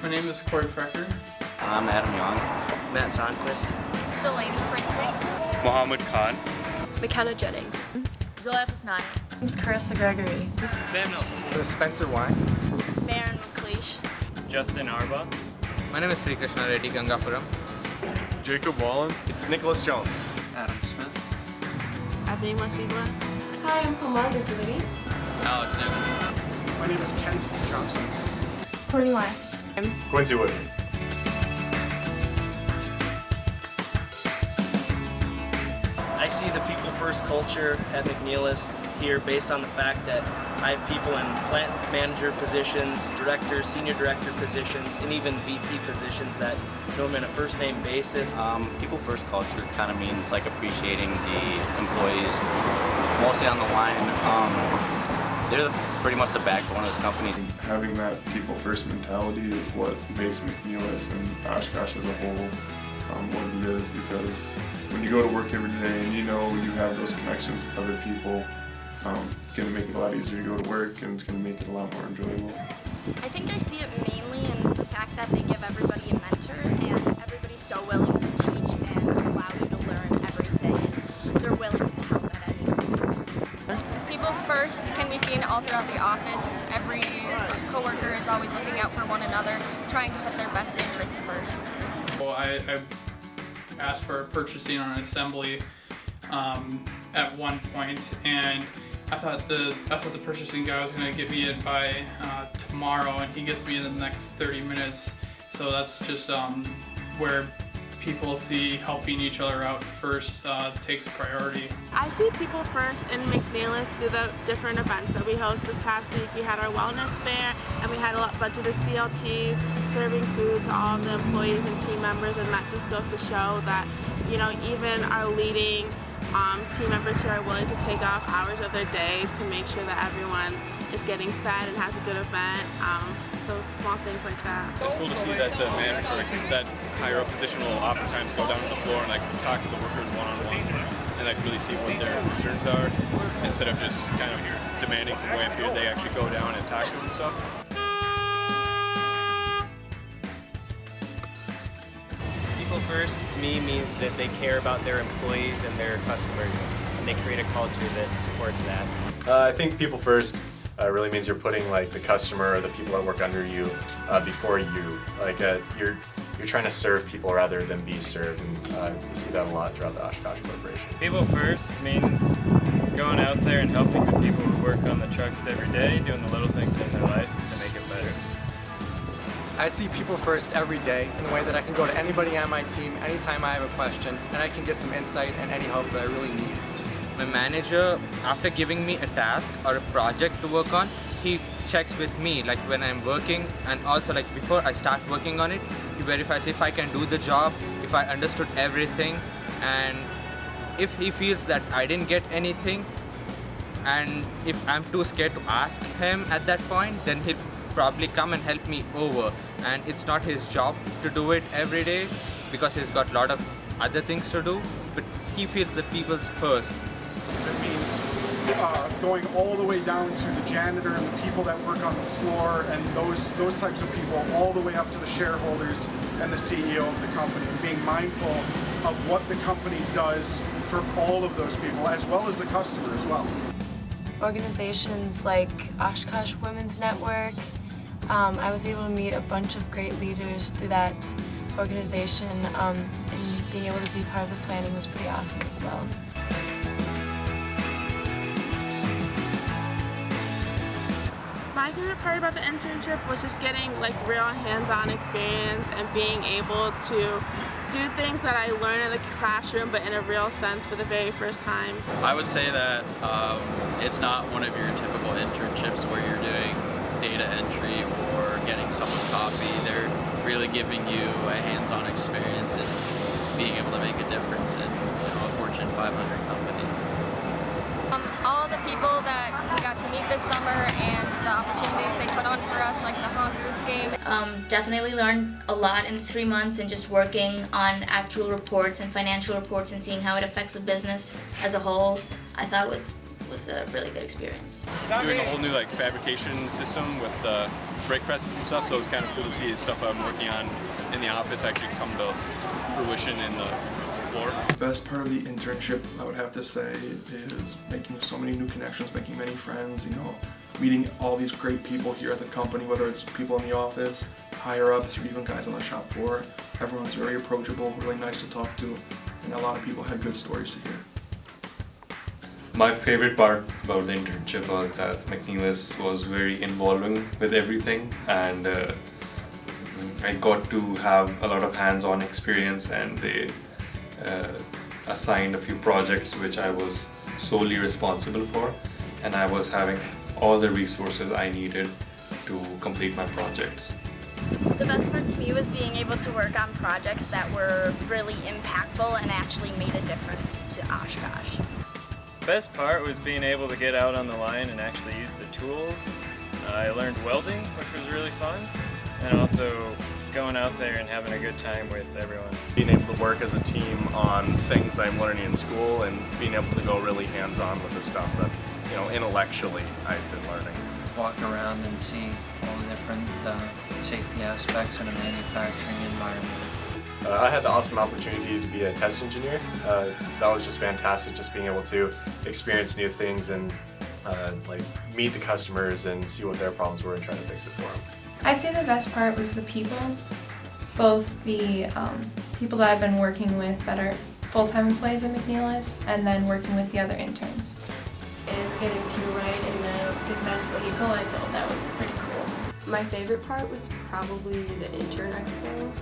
My name is Corey Frecker. I'm Adam Young. Matt Sonquist. Delaney Printing. Mohammed Khan. McKenna Jennings. Zoya Fasnani. I'm Carissa Gregory. Sam Nelson. Spencer Wine. Maren McLeish. Justin Arba. My name is Sri Krishna Reddy Gangapuram. Jacob Wallen. Nicholas Jones. Adam Smith. Abby Masigua. Hi, I'm Pamela Gurley. Alex Newman. My name is Kent Johnson. Courtney West. Quincy Wood. I see the people first culture at Mcneilus here based on the fact that I have people in plant manager positions, director, senior director positions, and even VP positions that know them on a first name basis. People first culture kind of means like appreciating the employees, mostly on the line. They're pretty much the backbone of this company. Having that people first mentality is what makes Mcneilus and Oshkosh as a whole what it is, because when you go to work every day and you know you have those connections with other people, it's going to make it a lot easier to go to work, and it's going to make it a lot more enjoyable. I think I see it mainly in the fact that they give everybody a mentor and everybody's so willing to teach and allow you to learn everything. They're willing to help at any point. People first can be seen all throughout the office. Every coworker is always looking out for one another, trying to put their best interests first. Well, I asked for purchasing on an assembly at one point, and I thought the purchasing guy was going to get me in by tomorrow, and he gets me in the next 30 minutes. So that's just where people see helping each other out first takes priority. I see people first in Mcneilus do the different events that we host. This past week we had our wellness fair, and we had a bunch of the CLTs serving food to all of the employees and team members, and that just goes to show that, you know, even our leading team members here are willing to take off hours of their day to make sure that everyone is getting fed and has a good event. So small things like that. It's cool to see that the manager, that higher up position will oftentimes go down to the floor and like talk to the workers one-on-one and like really see what their concerns are, instead of just kind of demanding from way up here. They actually go down and talk to them and stuff. People first to me means that they care about their employees and their customers, and they create a culture that supports that. I think people first really means you're putting like the customer or the people that work under you before you. Like you're trying to serve people rather than be served, and we see that a lot throughout the Oshkosh Corporation. People first means going out there and helping the people who work on the trucks every day, doing the little things in their life to make it better. I see people first every day in the way that I can go to anybody on my team anytime I have a question, and I can get some insight and any help that I really need. My manager, after giving me a task or a project to work on, he checks with me like when I'm working, and also like before I start working on it, he verifies if I can do the job, if I understood everything, and if he feels that I didn't get anything, and if I'm too scared to ask him at that point, then he'll probably come and help me over. And it's not his job to do it every day because he's got a lot of other things to do, but he feels the people first. It means going all the way down to the janitor and the people that work on the floor and those types of people, all the way up to the shareholders and the CEO of the company, and being mindful of what the company does for all of those people, as well as the customer as well. Organizations like Oshkosh Women's Network, I was able to meet a bunch of great leaders through that organization, and being able to be part of the planning was pretty awesome as well. My favorite part about the internship was just getting like real hands-on experience and being able to do things that I learned in the classroom but in a real sense for the very first time. I would say that it's not one of your typical internships where you're doing data entry or getting someone coffee. They're really giving you a hands-on experience and being able to make a difference in a Fortune 500 company. All of the people that we got to meet this summer and the opportunities they put on for us, like the Hawkers game. Definitely learned a lot in 3 months and just working on actual reports and financial reports and seeing how it affects the business as a whole. I thought was was a really good experience. Doing a whole new like fabrication system with brake presses and stuff, so it was kind of cool to see stuff I'm working on in the office actually come to fruition in the floor. The best part of the internship, I would have to say, is making so many new connections, making many friends, you know, meeting all these great people here at the company, whether it's people in the office, higher ups, or even guys on the shop floor. Everyone's very approachable, really nice to talk to, and a lot of people had good stories to hear. My favorite part about the internship was that Mcneilus was very involving with everything, and I got to have a lot of hands-on experience, and they assigned a few projects which I was solely responsible for, and I was having all the resources I needed to complete my projects. The best part to me was being able to work on projects that were really impactful and actually made a difference to Oshkosh. Best part was being able to get out on the line and actually use the tools. I learned welding, which was really fun, and also going out there and having a good time with everyone. Being able to work as a team on things I'm learning in school and being able to go really hands-on with the stuff that, you know, intellectually I've been learning. Walk around and see all the different safety aspects in a manufacturing environment. I had the awesome opportunity to be a test engineer. That was just fantastic, just being able to experience new things and like meet the customers and see what their problems were and try to fix it for them. I'd say the best part was the people, both the people that I've been working with that are full-time employees at Mcneilus, and then working with the other interns. Is getting to ride in a defense vehicle. I thought that was pretty cool. My favorite part was probably the intern expo.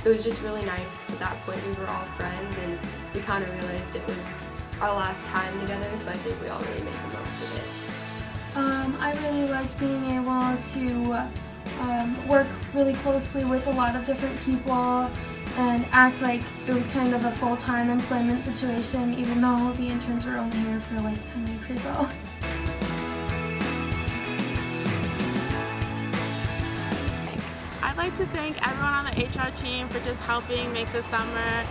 It was just really nice because at that point we were all friends and we kind of realized it was our last time together, so I think we all really made the most of it. I really liked being able to work really closely with a lot of different people and act like it was kind of a full-time employment situation, even though the interns were only here for like 10 weeks or so. I'd like to thank everyone on the HR team for just helping make the summer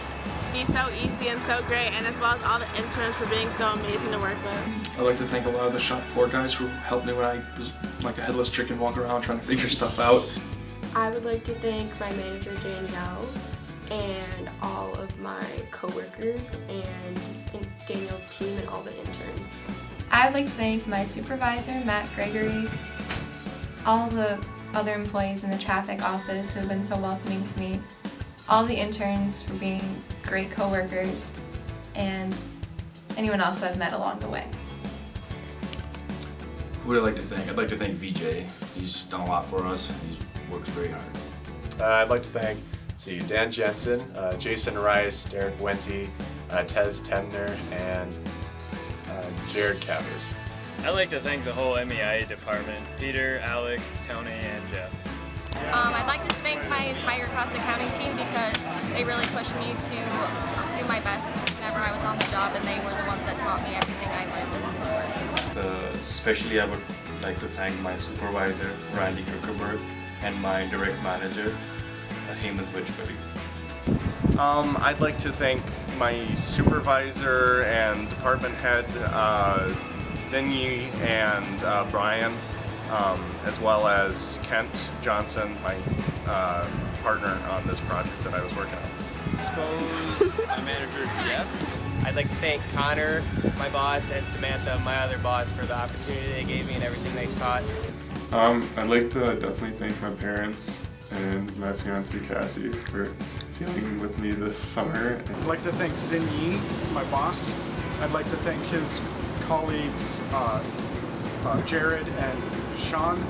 be so easy and so great, and as well as all the interns for being so amazing to work with. I'd like to thank a lot of the shop floor guys who helped me when I was like a headless chicken walking around trying to figure stuff out. I would like to thank my manager Danielle and all of my coworkers and Danielle's team and all the interns. I'd like to thank my supervisor, Matt Gregory, all the other employees in the traffic office who have been so welcoming to me, all the interns for being great coworkers, and anyone else I've met along the way. Who would I like to thank? I'd like to thank VJ. He's done a lot for us. He's worked very hard. I'd like to thank Dan Jensen, Jason Rice, Derek Wente, Tez Temner, and Jared Cavers. I'd like to thank the whole MEI department, Peter, Alex, Tony, and Jeff. I'd like to thank my entire cost accounting team because they really pushed me to do my best whenever I was on the job, and they were the ones that taught me everything I learned this summer. Especially I would like to thank my supervisor, Randy Kirkerberg, and my direct manager, Hemant Vijpuri. I'd like to thank my supervisor and department head, Zinyi and Brian, as well as Kent Johnson, my partner on this project that I was working on. Expose my manager Jeff. I'd like to thank Connor, my boss, and Samantha, my other boss, for the opportunity they gave me and everything they taught. I'd like to definitely thank my parents and my fiancée Cassie for dealing with me this summer. I'd like to thank Zinyi, my boss. I'd like to thank his colleagues Jared and Sean.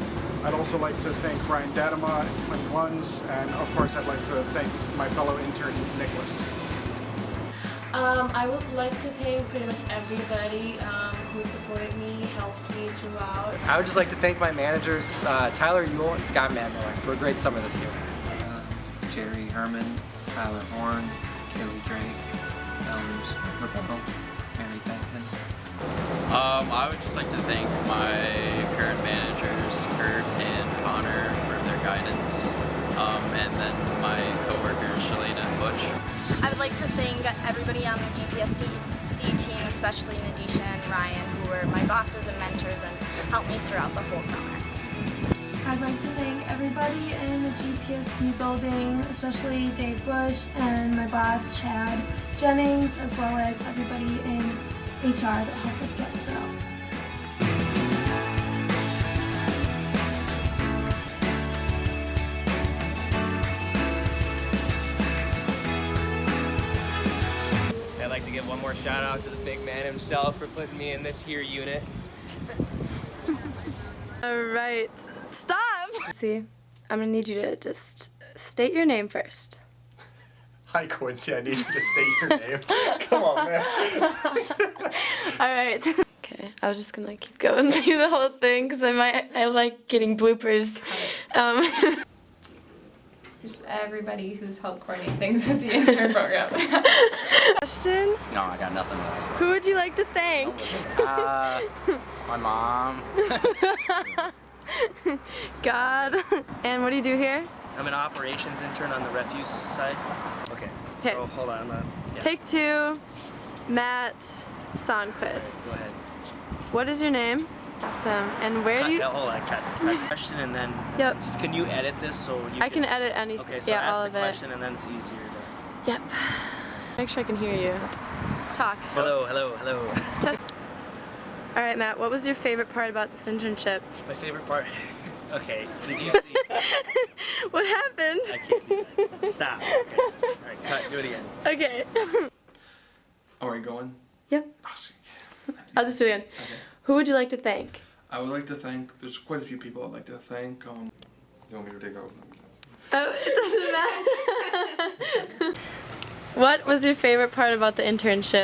I'd also like to thank Ryan Dadema and Clint Luns, and of course I'd like to thank my fellow intern Nicholas. I would like to thank pretty much everybody who supported me, helped me throughout. I would just like to thank my managers, Tyler Ewell and Scott Manmiller, for a great summer this year. Jerry Herman, Tyler Horn, Kaylee Drake, Ellers Rebecca, Mary Benton. I would just like to thank my current managers, Kurt and Connor, for their guidance, and then my coworkers, Shalene and Butch. I would like to thank everybody on the GPSC team, especially Nadisha and Ryan, who were my bosses and mentors and helped me throughout the whole summer. I'd like to thank everybody in the GPSC building, especially Dave Bush and my boss Chad Jennings, as well as everybody in HR that helped us get this out. I'd like to give one more shout out to the big man himself for putting me in this here unit. Alright, stop! See, I'm gonna need you to just state your name first. Hi Quincy, I need you to state your name. Come on, man. Alright. Okay, I was just gonna keep going through the whole thing because I like getting bloopers. Just everybody who's helped coordinate things with the intern program. Question? No, I got nothing left. Who would you like to thank? My mom. God. And what do you do here? I'm an operations intern on the refuse side. Okay, so hold on. Yeah. Take 2, Matt Sonquist. Go ahead. What is your name? Awesome. And where do you... Hold on, cut question and then... Yep. Can you edit this so you I can edit anything. Okay, so yeah, ask all the of it. question and then it's easier to... Yep. Make sure I can hear you. Talk. Hello, hello, hello. All right, Matt, what was your favorite part about this internship? My favorite part... Okay, did you see... What happened? I can't do that. Stop. Okay. Alright, cut, do it again. Okay. Oh, are you going? Yep. I'll just do it again. Okay. Who would you like to thank? I would like to thank, there's quite a few people I'd like to thank. You want me to take out? Oh, it doesn't matter. What was your favorite part about the internship?